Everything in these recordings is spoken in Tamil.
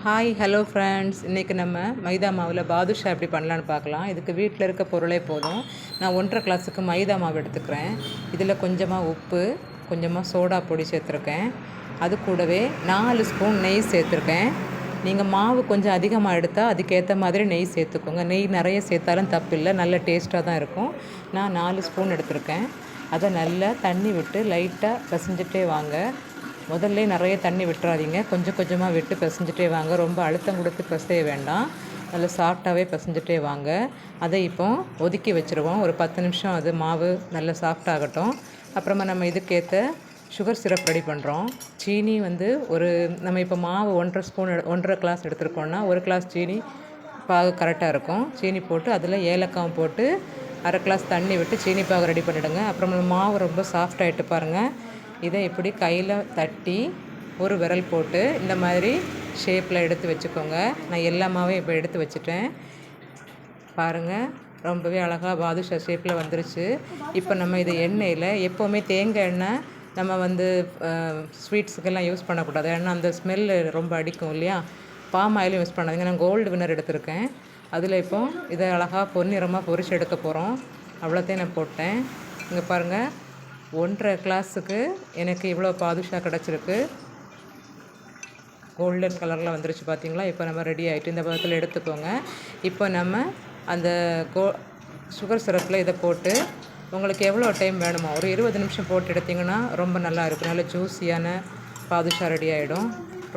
ஹாய் ஹலோ ஃப்ரெண்ட்ஸ், இன்றைக்கி நம்ம மைதா மாவில் பாதுஷா எப்படி பண்ணலான்னு பார்க்கலாம். இதுக்கு வீட்டில் இருக்க பொருளே போதும். நான் 1.5 கிளாஸுக்கு மைதா மாவு எடுத்துக்கிறேன். இதில் கொஞ்சமாக உப்பு, கொஞ்சமாக சோடா பொடி சேர்த்துருக்கேன். அது கூடவே 4 ஸ்பூன் நெய் சேர்த்துருக்கேன். நீங்கள் மாவு கொஞ்சம் அதிகமாக எடுத்தால் அதுக்கேற்ற மாதிரி நெய் சேர்த்துக்கோங்க. நெய் நிறைய சேர்த்தாலும் தப்பு இல்லை, நல்ல டேஸ்ட்டாக தான் இருக்கும். நான் 4 ஸ்பூன் எடுத்திருக்கேன். அதை நல்லா தண்ணி விட்டு லைட்டாக பிசைஞ்சிட்டே வாங்க. முதல்ல நிறைய தண்ணி விட்டுறாதீங்க, கொஞ்சம் கொஞ்சமாக விட்டு பிசைஞ்சிட்டே வாங்க. ரொம்ப அழுத்தம் கொடுத்து பிசைய வேண்டாம், நல்லா சாஃப்டாகவே பிசைஞ்சிட்டே வாங்க. அதை இப்போ ஒதுக்கி வச்சுருவோம். ஒரு 10 நிமிஷம் அது மாவு நல்லா சாஃப்டாகட்டும். அப்புறமா நம்ம இதுக்கேற்ற சுகர் சிரப் ரெடி பண்ணுறோம். சீனி நம்ம இப்போ மாவு 1.5 கிளாஸ் எடுத்துருக்கோன்னா 1 கிளாஸ் சீனி பாகு கரெக்டாக இருக்கும். சீனி போட்டு அதில் ஏலக்காவும் போட்டு 1/2 கிளாஸ் தண்ணி விட்டு சீனி பாகு ரெடி பண்ணிவிடுங்க. அப்புறம் மாவு ரொம்ப சாஃப்டாகிட்டு பாருங்கள். இதை இப்படி கையில் தட்டி ஒரு விரல் போட்டு இந்த மாதிரி ஷேப்பில் எடுத்து வச்சுக்கோங்க. நான் எல்லா மாவையும் இப்போ எடுத்து வச்சுட்டேன் பாருங்கள். ரொம்பவே அழகாக பாதுஷா ஷேப்பில் வந்துருச்சு. இப்போ நம்ம இதை எண்ணெயில், எப்போவுமே தேங்காய் எண்ணெய் நம்ம ஸ்வீட்ஸுக்கெல்லாம் யூஸ் பண்ணக்கூடாது, ஏன்னா அந்த ஸ்மெல்லு ரொம்ப அடிக்கும் இல்லையா. பாம் ஆயிலும் யூஸ் பண்ணாதீங்க. நான் கோல்டு வின்னர் எடுத்திருக்கேன். அதில் இப்போ இதை அழகாக பொன்னிறமாக பொரிச்சு எடுக்க போகிறோம். அவ்வளோத்தையும் நான் போட்டேன். இங்கே பாருங்கள், 1.5 கிளாஸுக்கு எனக்கு இவ்வளோ பாதுஷா கிடச்சிருக்கு. கோல்டன் கலரில் வந்துருச்சு பார்த்தீங்களா. இப்போ நம்ம ரெடி ஆகிட்டு இந்த பதத்தில் எடுத்துக்கோங்க. இப்போ நம்ம அந்த சுகர் சிரப்பில் இதை போட்டு உங்களுக்கு எவ்வளோ டைம் வேணுமோ ஒரு 20 நிமிஷம் போட்டு எடுத்திங்கன்னா ரொம்ப நல்லா இருக்கும். நல்ல ஜூஸியான பாதுஷா ரெடி ஆகிடும்.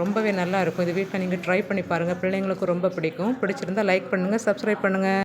ரொம்பவே நல்லா இருக்கும். இது வீட்டில் நீங்கள் ட்ரை பண்ணி பாருங்கள். பிள்ளைங்களுக்கும் ரொம்ப பிடிக்கும். பிடிச்சிருந்தால் லைக் பண்ணுங்கள், சப்ஸ்கிரைப் பண்ணுங்கள்.